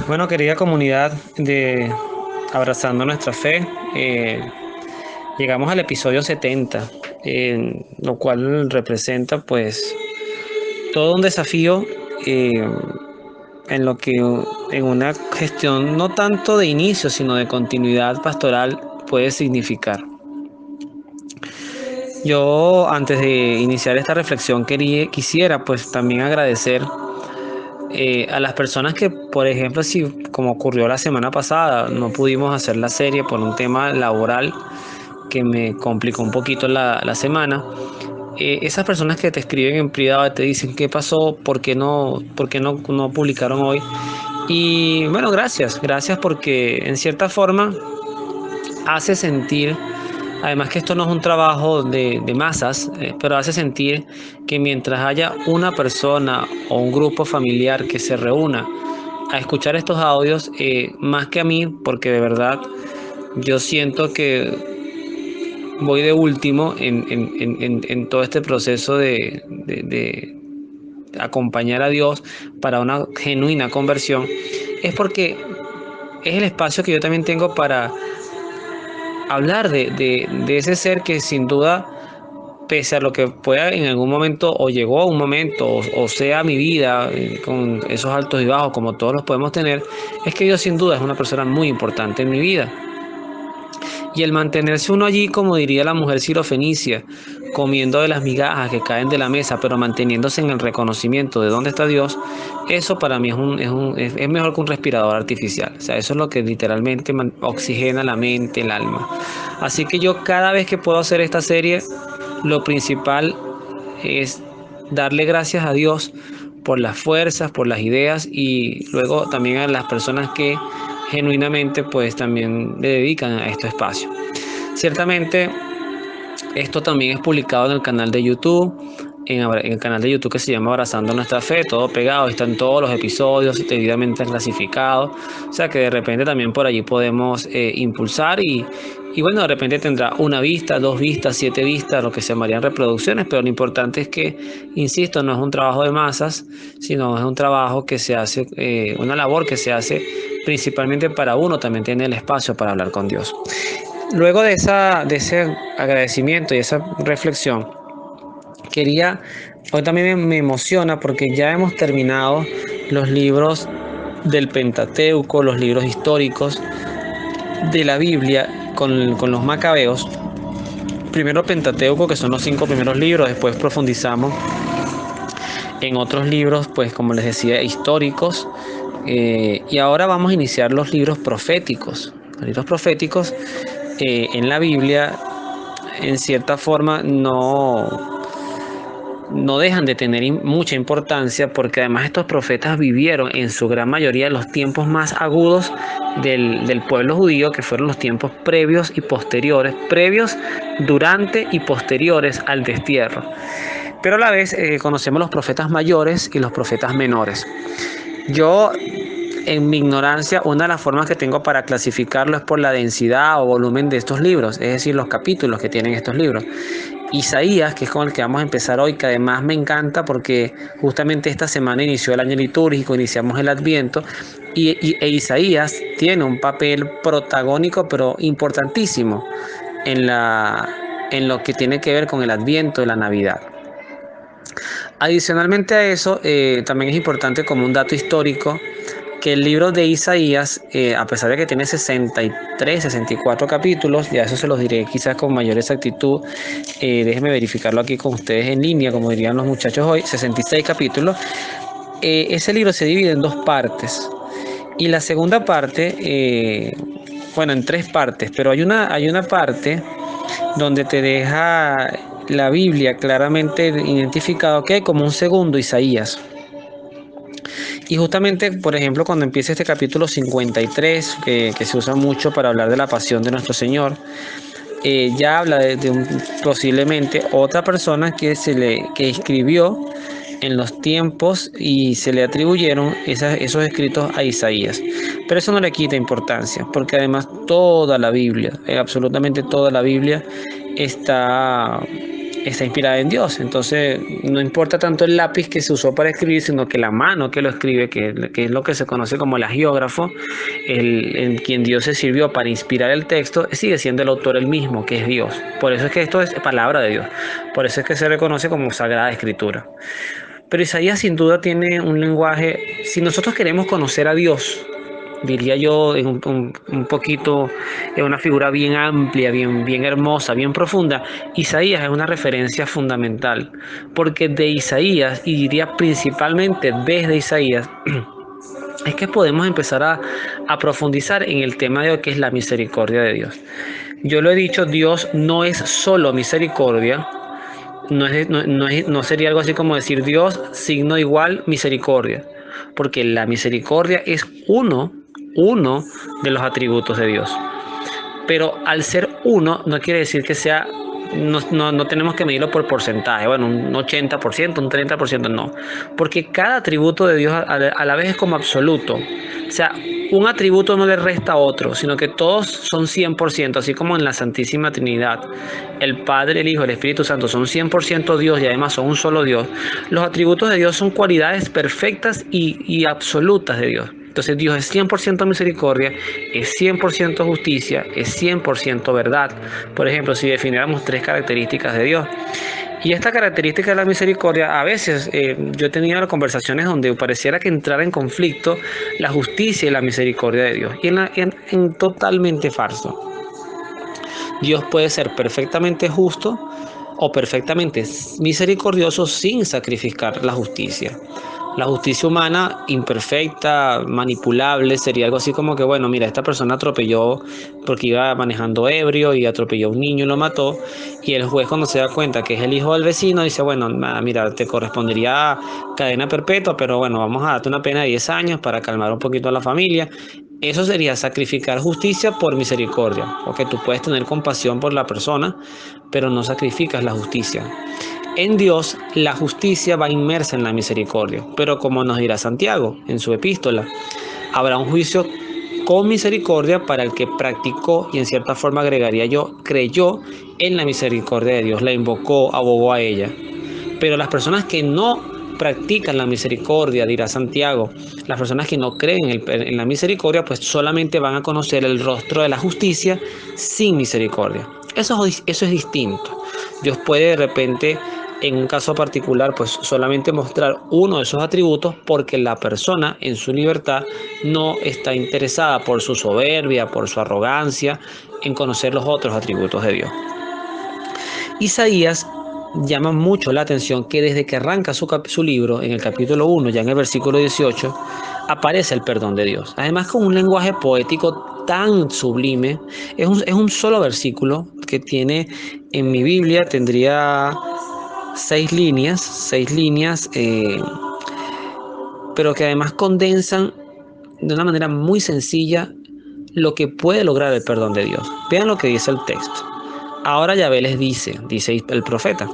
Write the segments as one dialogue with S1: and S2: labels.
S1: Bueno, querida comunidad de Abrazando Nuestra Fe, llegamos al episodio 70, lo cual representa pues todo un desafío eh, en lo que en una gestión no tanto de inicio, sino de continuidad pastoral puede significar. Yo antes de iniciar esta reflexión quisiera pues también agradecer a las personas que, por ejemplo, si como ocurrió la semana pasada, no pudimos hacer la serie por un tema laboral que me complicó un poquito la semana. Esas personas que te escriben en privado y te dicen qué pasó, por qué no publicaron hoy. Y bueno, gracias porque en cierta forma hace sentir, además que esto no es un trabajo de masas, pero hace sentir que mientras haya una persona o un grupo familiar que se reúna a escuchar estos audios, más que a mí, porque de verdad yo siento que voy de último en todo este proceso de acompañar a Dios para una genuina conversión, es porque es el espacio que yo también tengo para hablar de ese ser que sin duda, pese a lo que pueda en algún momento o llegó a un momento o sea mi vida con esos altos y bajos como todos los podemos tener, es que Dios sin duda es una persona muy importante en mi vida. Y el mantenerse uno allí, como diría la mujer sirofenicia, comiendo de las migajas que caen de la mesa, pero manteniéndose en el reconocimiento de dónde está Dios, eso para mí es mejor que un respirador artificial. O sea, eso es lo que literalmente oxigena la mente, el alma. Así que yo cada vez que puedo hacer esta serie, lo principal es darle gracias a Dios por las fuerzas, por las ideas y luego también a las personas que genuinamente pues también le dedican a este espacio. Ciertamente esto también es publicado en el canal de YouTube, en el canal de YouTube que se llama Abrazando Nuestra Fe, todo pegado, están todos los episodios debidamente clasificados, o sea que de repente también por allí podemos impulsar y bueno, de repente tendrá una vista, dos vistas, 7 vistas, lo que se llamarían reproducciones, pero lo importante es que, insisto, no es un trabajo de masas, sino es un trabajo que se hace, una labor que se hace principalmente para uno, también tiene el espacio para hablar con Dios. Luego de ese agradecimiento y esa reflexión, hoy también me emociona porque ya hemos terminado los libros del Pentateuco, los libros históricos de la Biblia con los macabeos. Primero Pentateuco, que son los 5 primeros libros, después profundizamos en otros libros, pues como les decía, históricos, y ahora vamos a iniciar los libros proféticos. Los libros proféticos en la Biblia, en cierta forma, no dejan de tener mucha importancia porque además estos profetas vivieron en su gran mayoría los tiempos más agudos del pueblo judío, que fueron los tiempos previos y posteriores, previos, durante y posteriores al destierro. Pero a la vez conocemos los profetas mayores y los profetas menores. Yo, en mi ignorancia, una de las formas que tengo para clasificarlo es por la densidad o volumen de estos libros, es decir, los capítulos que tienen estos libros. Isaías, que es con el que vamos a empezar hoy, que además me encanta porque justamente esta semana inició el año litúrgico, iniciamos el Adviento, e Isaías tiene un papel protagónico pero importantísimo en lo que tiene que ver con el Adviento y la Navidad. Adicionalmente a eso, también es importante como un dato histórico que el libro de Isaías, a pesar de que tiene 63, 64 capítulos, ya eso se los diré quizás con mayor exactitud, déjenme verificarlo aquí con ustedes en línea, como dirían los muchachos hoy, 66 capítulos, ese libro se divide en 2 partes, y la segunda parte, bueno, en 3 partes, pero hay una parte donde te deja la Biblia claramente identificado que hay como un segundo Isaías. Y justamente, por ejemplo, cuando empieza este capítulo 53, que se usa mucho para hablar de la pasión de nuestro Señor, ya habla posiblemente otra persona que escribió en los tiempos y se le atribuyeron esos escritos a Isaías. Pero eso no le quita importancia, porque además toda la Biblia, absolutamente toda la Biblia, está está inspirada en Dios. Entonces no importa tanto el lápiz que se usó para escribir, sino que la mano que lo escribe, que es lo que se conoce como el agiógrafo, en quien Dios se sirvió para inspirar el texto, sigue siendo el autor el mismo, que es Dios. Por eso es que esto es palabra de Dios. Por eso es que se reconoce como Sagrada Escritura. Pero Isaías sin duda tiene un lenguaje, si nosotros queremos conocer a Dios, diría yo, en un poquito, en una figura bien amplia, bien hermosa, bien profunda, Isaías es una referencia fundamental, porque de Isaías, y diría principalmente desde Isaías, es que podemos empezar a profundizar en el tema de lo que es la misericordia de Dios. Yo lo he dicho, Dios no es solo misericordia. No sería algo así como decir Dios, signo igual, misericordia, porque la misericordia es uno de los atributos de Dios. Pero al ser uno, no quiere decir que sea, no tenemos que medirlo por porcentaje, bueno, un 80%, un 30%, no. Porque cada atributo de Dios a la vez es como absoluto. O sea, un atributo no le resta a otro, sino que todos son 100%, así como en la Santísima Trinidad. El Padre, el Hijo, el Espíritu Santo son 100% Dios y además son un solo Dios. Los atributos de Dios son cualidades perfectas y absolutas de Dios. Entonces Dios es 100% misericordia, es 100% justicia, es 100% verdad. Por ejemplo, si definiéramos 3 características de Dios. Y esta característica de la misericordia, a veces yo he tenido conversaciones donde pareciera que entrara en conflicto la justicia y la misericordia de Dios. Y en totalmente falso. Dios puede ser perfectamente justo o perfectamente misericordioso sin sacrificar la justicia. La justicia humana, imperfecta, manipulable, sería algo así como que, bueno, mira, esta persona atropelló porque iba manejando ebrio y atropelló a un niño y lo mató. Y el juez, cuando se da cuenta que es el hijo del vecino, dice, bueno, mira, te correspondería cadena perpetua, pero bueno, vamos a darte una pena de 10 años para calmar un poquito a la familia. Eso sería sacrificar justicia por misericordia, porque tú puedes tener compasión por la persona, pero no sacrificas la justicia. En Dios, la justicia va inmersa en la misericordia, pero como nos dirá Santiago en su epístola, habrá un juicio con misericordia para el que practicó y en cierta forma agregaría yo, creyó en la misericordia de Dios, la invocó, abogó a ella. Pero las personas que no practican la misericordia, dirá Santiago, las personas que no creen en la misericordia, pues solamente van a conocer el rostro de la justicia sin misericordia. Eso es distinto. Dios puede de repente, en un caso particular, pues solamente mostrar uno de esos atributos porque la persona en su libertad no está interesada por su soberbia, por su arrogancia, en conocer los otros atributos de Dios. Isaías llama mucho la atención que desde que arranca su libro, en el capítulo 1, ya en el versículo 18, aparece el perdón de Dios. Además, con un lenguaje poético tan sublime, es un solo versículo que tiene, en mi Biblia tendría 6 líneas, pero que además condensan de una manera muy sencilla lo que puede lograr el perdón de Dios. Vean lo que dice el texto. Ahora Yahvé les dice el profeta,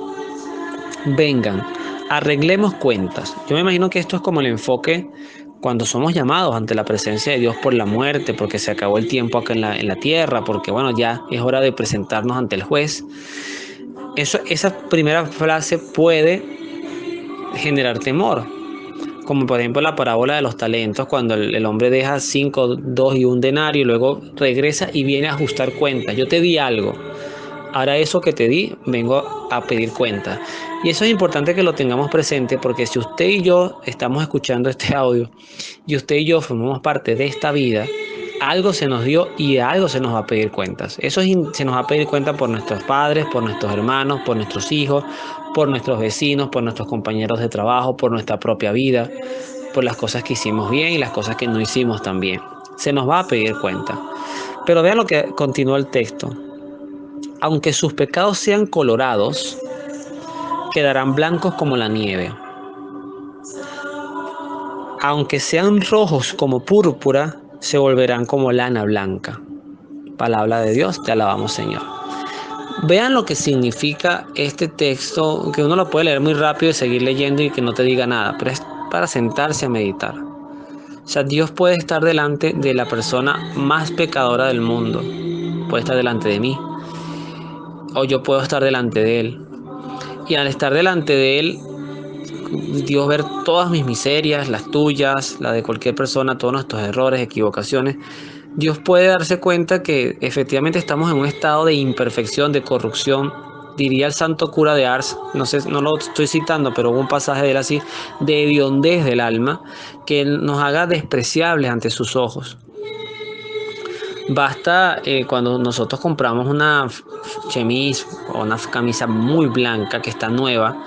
S1: vengan, arreglemos cuentas. Yo me imagino que esto es como el enfoque cuando somos llamados ante la presencia de Dios por la muerte, porque se acabó el tiempo acá en la tierra, porque bueno, ya es hora de presentarnos ante el juez. Esa primera frase puede generar temor, como por ejemplo la parábola de los talentos, cuando el hombre deja 5, 2 y un denario y luego regresa y viene a ajustar cuentas. Yo te di algo. Ahora eso que te di, vengo a pedir cuenta. Y eso es importante que lo tengamos presente porque si usted y yo estamos escuchando este audio y usted y yo formamos parte de esta vida, algo se nos dio y algo se nos va a pedir cuentas. Se nos va a pedir cuenta por nuestros padres, por nuestros hermanos, por nuestros hijos, por nuestros vecinos, por nuestros compañeros de trabajo, por nuestra propia vida, por las cosas que hicimos bien y las cosas que no hicimos tan bien. Se nos va a pedir cuenta. Pero vean lo que continúa el texto. Aunque sus pecados sean colorados, quedarán blancos como la nieve. Aunque sean rojos como púrpura, se volverán como lana blanca. Palabra de Dios, te alabamos, Señor. Vean lo que significa este texto, que uno lo puede leer muy rápido y seguir leyendo y que no te diga nada, pero es para sentarse a meditar. O sea, Dios puede estar delante de la persona más pecadora del mundo. Puede estar delante de mí. O yo puedo estar delante de Él. Y al estar delante de Él, Dios ver todas mis miserias, las tuyas, la de cualquier persona, todos nuestros errores, equivocaciones, Dios puede darse cuenta que efectivamente estamos en un estado de imperfección, de corrupción. Diría el santo cura de Ars, no sé, no lo estoy citando, pero hubo un pasaje de él así, de hediondez del alma, que nos haga despreciables ante sus ojos. Basta cuando nosotros compramos una chemise o una camisa muy blanca que está nueva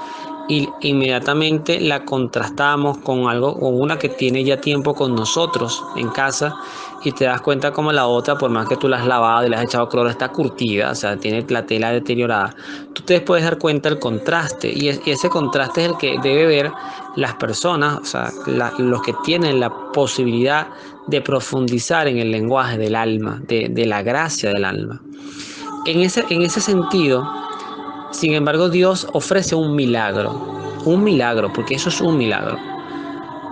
S1: y inmediatamente la contrastamos con algo, con una que tiene ya tiempo con nosotros en casa, y te das cuenta como la otra, por más que tú la has lavado y le has echado cloro, está curtida, o sea, tiene la tela deteriorada. Tú te puedes dar cuenta del contraste, y ese contraste es el que debe ver las personas, o sea, los que tienen la posibilidad de profundizar en el lenguaje del alma, de la gracia del alma. En ese sentido, sin embargo, Dios ofrece un milagro, porque eso es un milagro,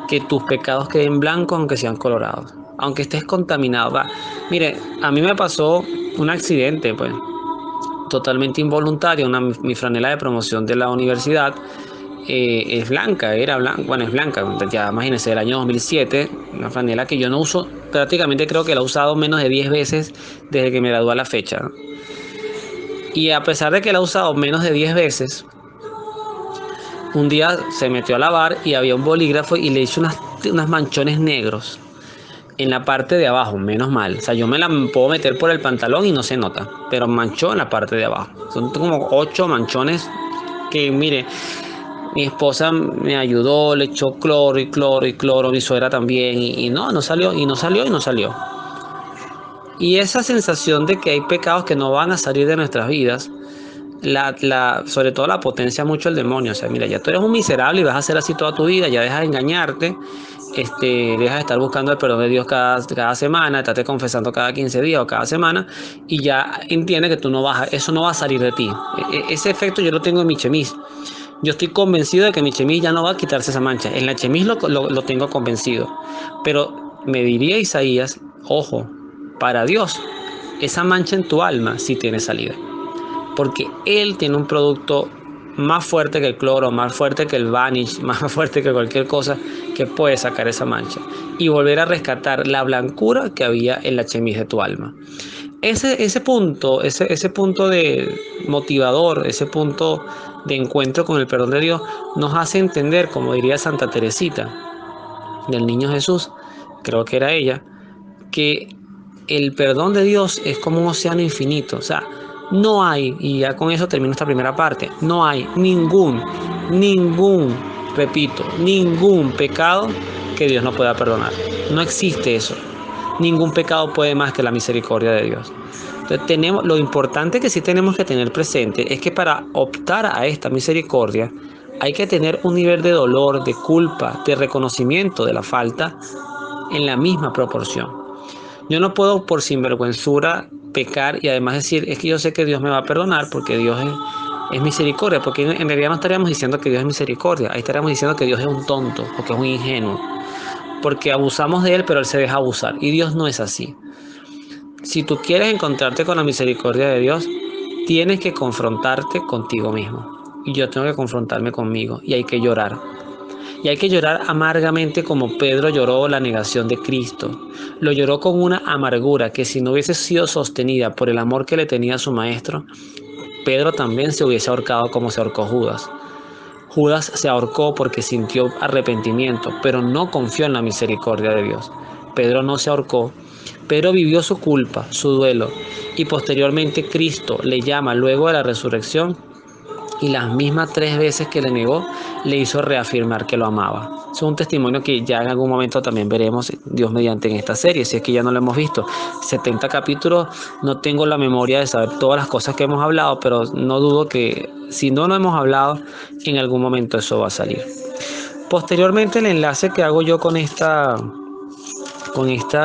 S1: que tus pecados queden blancos aunque sean colorados, aunque estés contaminado. Mire, a mí me pasó un accidente, pues, totalmente involuntario. Mi franela de promoción de la universidad es blanca, era blanca, bueno, es blanca, ya imagínense, del año 2007, una franela que yo no uso, prácticamente creo que la he usado menos de 10 veces desde que me gradué a la fecha, ¿no? Y a pesar de que la he usado menos de 10 veces, un día se metió a lavar y había un bolígrafo y le hizo unas manchones negros en la parte de abajo, menos mal. O sea, yo me la puedo meter por el pantalón y no se nota, pero manchó en la parte de abajo. Son como 8 manchones que, mire, mi esposa me ayudó, le echó cloro y cloro y cloro, mi suegra también, y no salió, y no salió, y no salió. Y esa sensación de que hay pecados que no van a salir de nuestras vidas, sobre todo la potencia mucho el demonio. O sea, mira, ya tú eres un miserable y vas a ser así toda tu vida, ya dejas de engañarte, dejas de estar buscando el perdón de Dios cada semana, estate confesando cada 15 días o cada semana, y ya entiende que eso no va a salir de ti. Ese efecto yo lo tengo en mi chemise. Yo estoy convencido de que mi chemise ya no va a quitarse esa mancha. En la chemise lo tengo convencido. Pero me diría Isaías, ojo, para Dios, esa mancha en tu alma sí tiene salida. Porque Él tiene un producto más fuerte que el cloro, más fuerte que el Vanish, más fuerte que cualquier cosa que puede sacar esa mancha y volver a rescatar la blancura que había en la chemise de tu alma. Ese punto de motivador, ese punto de encuentro con el perdón de Dios, nos hace entender, como diría Santa Teresita del Niño Jesús, creo que era ella, que el perdón de Dios es como un océano infinito. O sea, no hay, y ya con eso termino esta primera parte, no hay repito, ningún pecado que Dios no pueda perdonar. No existe eso. Ningún pecado puede más que la misericordia de Dios. Entonces, lo importante que sí tenemos que tener presente es que para optar a esta misericordia hay que tener un nivel de dolor, de culpa, de reconocimiento de la falta en la misma proporción. Yo no puedo por sinvergüenzura pecar y además decir, es que yo sé que Dios me va a perdonar porque Dios es misericordia, porque en realidad no estaríamos diciendo que Dios es misericordia, ahí estaríamos diciendo que Dios es un tonto o que es un ingenuo, porque abusamos de Él, pero Él se deja abusar, y Dios no es así. Si tú quieres encontrarte con la misericordia de Dios, tienes que confrontarte contigo mismo, y yo tengo que confrontarme conmigo, y hay que llorar. Y hay que llorar amargamente como Pedro lloró la negación de Cristo. Lo lloró con una amargura que, si no hubiese sido sostenida por el amor que le tenía a su maestro, Pedro también se hubiese ahorcado como se ahorcó Judas. Judas se ahorcó porque sintió arrepentimiento, pero no confió en la misericordia de Dios. Pedro no se ahorcó. Pedro vivió su culpa, su duelo, y posteriormente Cristo le llama luego de la resurrección, y las mismas 3 veces que le negó le hizo reafirmar que lo amaba. Es un testimonio que ya en algún momento también veremos, Dios mediante, en esta serie, si es que ya no lo hemos visto. 70 capítulos, no tengo la memoria de saber todas las cosas que hemos hablado, pero no dudo que si no lo hemos hablado, en algún momento eso va a salir. Posteriormente, el enlace que hago yo con este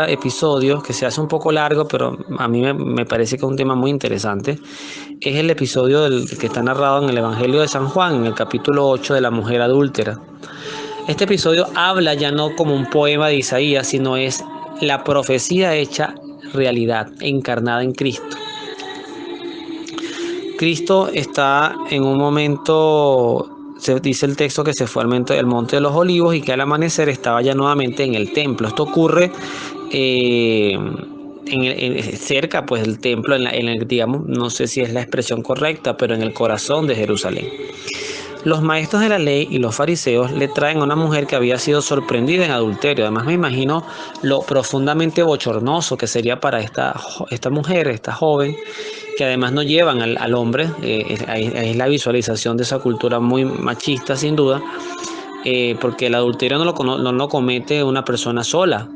S1: episodio, que se hace un poco largo, pero a mí me parece que es un tema muy interesante, es el episodio que está narrado en el Evangelio de San Juan, en el capítulo 8 de la mujer adúltera. Este episodio habla ya no como un poema de Isaías, sino es la profecía hecha realidad, encarnada en Cristo. Cristo está en un momento, se dice el texto que se fue al monte de los Olivos y que al amanecer estaba ya nuevamente en el templo. Esto ocurre cerca pues del templo, digamos, no sé si es la expresión correcta, pero en el corazón de Jerusalén. Los maestros de la ley y los fariseos le traen a una mujer que había sido sorprendida en adulterio. Además me imagino lo profundamente bochornoso que sería para esta mujer, esta joven, que además no llevan al hombre. Ahí es la visualización de esa cultura muy machista sin duda, porque el adulterio no lo comete una persona sola.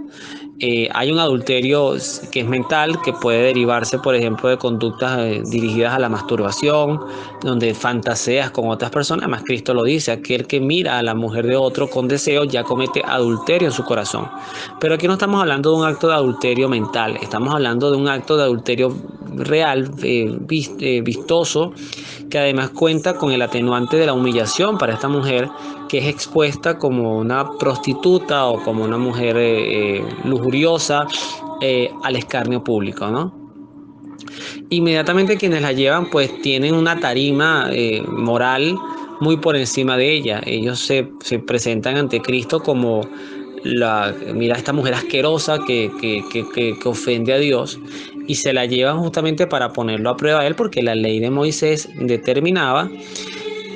S1: Hay un adulterio que es mental, que puede derivarse, por ejemplo, de conductas dirigidas a la masturbación, donde fantaseas con otras personas. Además, Cristo lo dice, aquel que mira a la mujer de otro con deseo ya comete adulterio en su corazón. Pero aquí no estamos hablando de un acto de adulterio mental, estamos hablando de un acto de adulterio real, vistoso, que además cuenta con el atenuante de la humillación para esta mujer, que es expuesta como una prostituta o como una mujer lujuriosa al escarnio público, ¿no? Inmediatamente quienes la llevan pues tienen una tarima moral muy por encima de ella. Ellos se presentan ante Cristo como mira esta mujer asquerosa que ofende a Dios, y se la llevan justamente para ponerlo a prueba a él, porque la ley de Moisés determinaba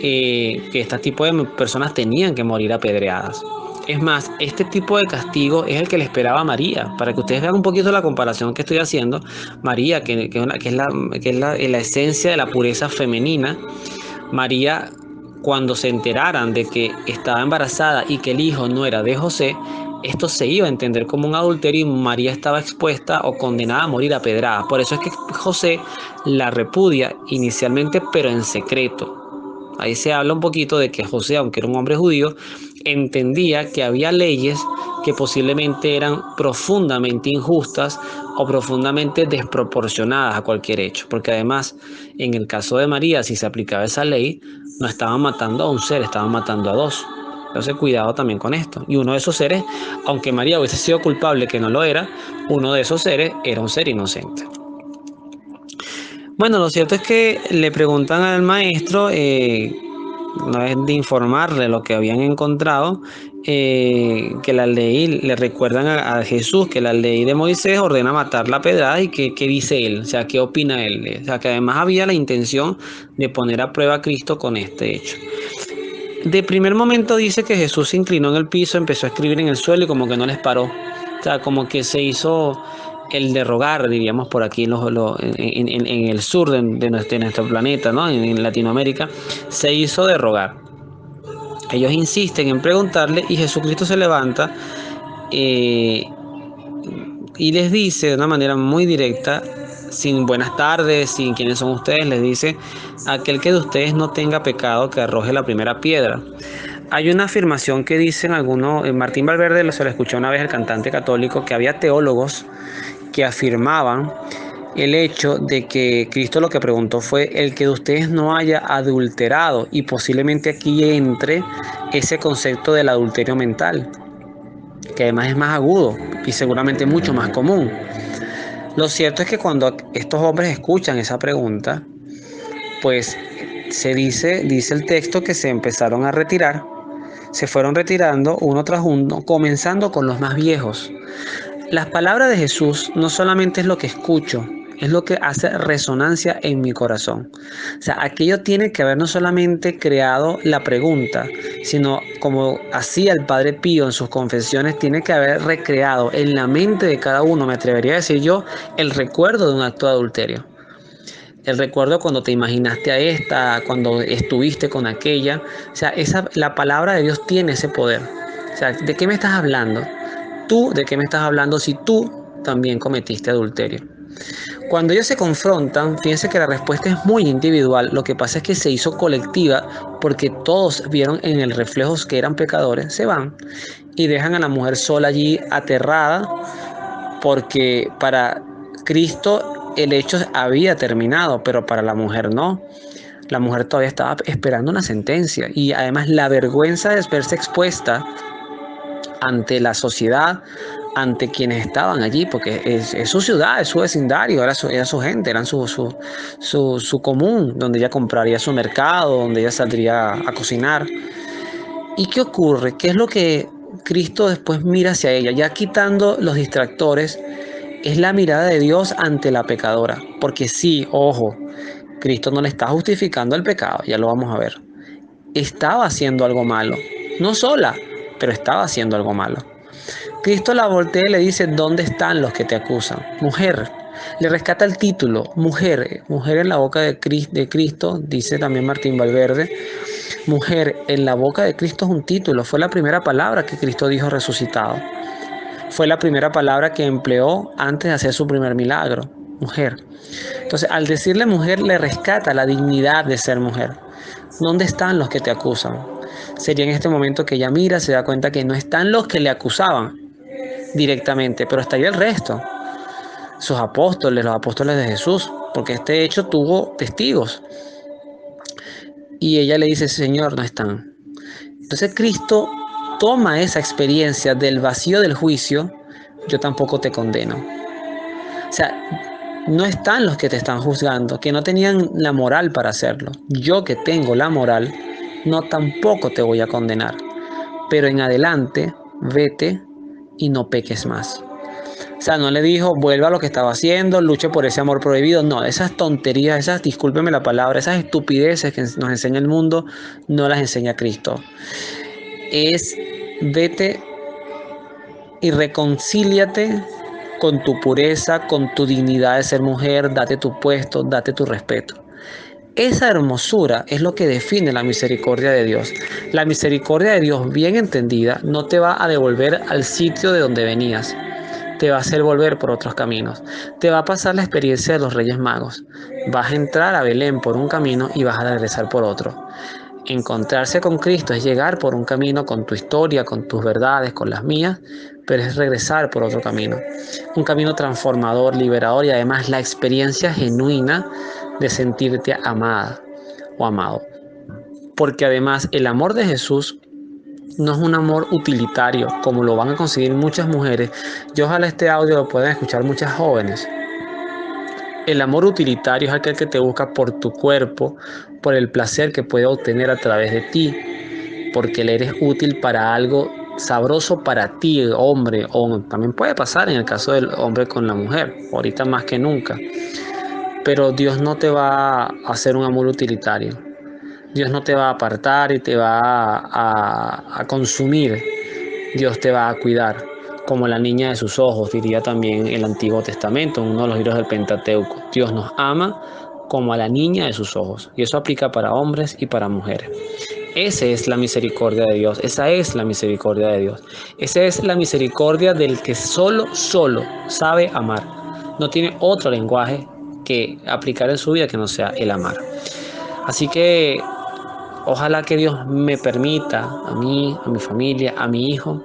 S1: que este tipo de personas tenían que morir apedreadas. Es más, este tipo de castigo es el que le esperaba a María. Para que ustedes vean un poquito la comparación que estoy haciendo, María, que es la esencia de la pureza femenina. María, cuando se enteraran de que estaba embarazada y que el hijo no era de José, esto se iba a entender como un adulterio y María estaba expuesta o condenada a morir apedreada. Por eso es que José la repudia inicialmente, pero en secreto. Ahí se habla un poquito de que José, aunque era un hombre judío, entendía que había leyes que posiblemente eran profundamente injustas o profundamente desproporcionadas a cualquier hecho. Porque además, en el caso de María, si se aplicaba esa ley, no estaban matando a un ser, estaban matando a dos. Entonces, cuidado también con esto. Y uno de esos seres, aunque María hubiese sido culpable, que no lo era, uno de esos seres era un ser inocente. Bueno, lo cierto es que le preguntan al maestro, una vez de informarle lo que habían encontrado, que la ley, le recuerdan a Jesús que la ley de Moisés ordena matar la pedrada, y qué dice él, o sea, qué opina él. O sea, que además había la intención de poner a prueba a Cristo con este hecho. De primer momento dice que Jesús se inclinó en el piso, empezó a escribir en el suelo y como que no les paró. O sea, como que se hizo el de rogar, diríamos por aquí en el sur de nuestro planeta, ¿no? En Latinoamérica, se hizo de rogar. Ellos insisten en preguntarle y Jesucristo se levanta y les dice de una manera muy directa, sin buenas tardes, sin quiénes son ustedes, les dice: aquel que de ustedes no tenga pecado, que arroje la primera piedra. Hay una afirmación que dicen algunos, Martín Valverde se lo escuchó una vez, el cantante católico, que había teólogos que afirmaban el hecho de que Cristo lo que preguntó fue: el que de ustedes no haya adulterado, y posiblemente aquí entre ese concepto del adulterio mental, que además es más agudo y seguramente mucho más común. Lo cierto es que cuando estos hombres escuchan esa pregunta, pues dice el texto que se empezaron a retirar, se fueron retirando uno tras uno, comenzando con los más viejos. Las palabras de Jesús no solamente es lo que escucho, es lo que hace resonancia en mi corazón. O sea, aquello tiene que haber no solamente creado la pregunta, sino como hacía el Padre Pío en sus confesiones, tiene que haber recreado en la mente de cada uno, me atrevería a decir yo, el recuerdo de un acto de adulterio. El recuerdo cuando te imaginaste a esta, cuando estuviste con aquella. O sea, la palabra de Dios tiene ese poder. O sea, ¿de qué me estás hablando? ¿Tú de qué me estás hablando si tú también cometiste adulterio? Cuando ellos se confrontan, fíjense que la respuesta es muy individual. Lo que pasa es que se hizo colectiva porque todos vieron en el reflejo que eran pecadores, se van y dejan a la mujer sola allí aterrada, porque para Cristo el hecho había terminado, pero para la mujer no. La mujer todavía estaba esperando una sentencia, y además la vergüenza de verse expuesta ante la sociedad, ante quienes estaban allí, porque es su ciudad, es su vecindario, era su gente, eran su común, donde ella compraría su mercado, donde ella saldría a cocinar. ¿Y qué ocurre? ¿Qué es lo que Cristo después mira hacia ella? Ya quitando los distractores, es la mirada de Dios ante la pecadora. Porque sí, ojo, Cristo no le está justificando el pecado, ya lo vamos a ver. Estaba haciendo algo malo, no sola, pero estaba haciendo algo malo. Cristo la voltea y le dice: ¿dónde están los que te acusan? Mujer, le rescata el título, mujer, mujer en la boca de Cristo, dice también Martín Valverde. Mujer en la boca de Cristo es un título, fue la primera palabra que Cristo dijo resucitado. Fue la primera palabra que empleó antes de hacer su primer milagro, mujer. Entonces, al decirle mujer, le rescata la dignidad de ser mujer. ¿Dónde están los que te acusan? Sería en este momento que ella mira, se da cuenta que no están los que le acusaban directamente, pero está ahí el resto, sus apóstoles, los apóstoles de Jesús, porque este hecho tuvo testigos. Y ella le dice: Señor, no están. Entonces Cristo toma esa experiencia del vacío del juicio: yo tampoco te condeno. O sea, no están los que te están juzgando, que no tenían la moral para hacerlo. Yo, que tengo la moral, no tampoco te voy a condenar. Pero en adelante, vete y no peques más. O sea, no le dijo: vuelva a lo que estaba haciendo, luche por ese amor prohibido. No, esas tonterías, esas, discúlpeme la palabra, esas estupideces que nos enseña el mundo, no las enseña Cristo. Es: vete y reconcíliate con tu pureza, con tu dignidad de ser mujer, date tu puesto, date tu respeto. Esa hermosura es lo que define la misericordia de Dios. La misericordia de Dios, bien entendida, no te va a devolver al sitio de donde venías. Te va a hacer volver por otros caminos. Te va a pasar la experiencia de los Reyes Magos. Vas a entrar a Belén por un camino y vas a regresar por otro. Encontrarse con Cristo es llegar por un camino con tu historia, con tus verdades, con las mías, pero es regresar por otro camino. Un camino transformador, liberador, y además la experiencia genuina de sentirte amada o amado. Porque además el amor de Jesús no es un amor utilitario, como lo van a conseguir muchas mujeres. Yo ojalá este audio lo puedan escuchar muchas jóvenes. El amor utilitario es aquel que te busca por tu cuerpo, por el placer que puede obtener a través de ti, porque le eres útil para algo sabroso para ti, hombre, o también puede pasar en el caso del hombre con la mujer, ahorita más que nunca. Pero Dios no te va a hacer un amor utilitario. Dios no te va a apartar y te va a consumir. Dios te va a cuidar, como la niña de sus ojos, diría también el Antiguo Testamento, uno de los libros del Pentateuco. Dios nos ama como a la niña de sus ojos, y eso aplica para hombres y para mujeres. Esa es la misericordia de Dios, esa es la misericordia de Dios. Esa es la misericordia del que solo sabe amar. No tiene otro lenguaje que aplicar en su vida que no sea el amar. Así que ojalá que Dios me permita, a mí, a mi familia, a mi hijo,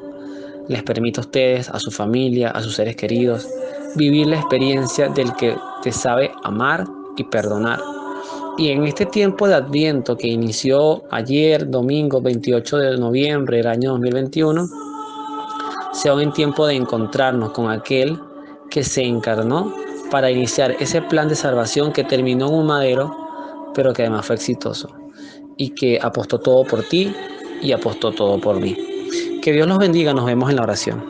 S1: les permita a ustedes, a su familia, a sus seres queridos, vivir la experiencia del que te sabe amar y perdonar. Y en este tiempo de Adviento que inició ayer, domingo 28 de noviembre del año 2021, sea un tiempo de encontrarnos con aquel que se encarnó para iniciar ese plan de salvación que terminó en un madero, pero que además fue exitoso, y que apostó todo por ti y apostó todo por mí. Que Dios los bendiga, nos vemos en la oración.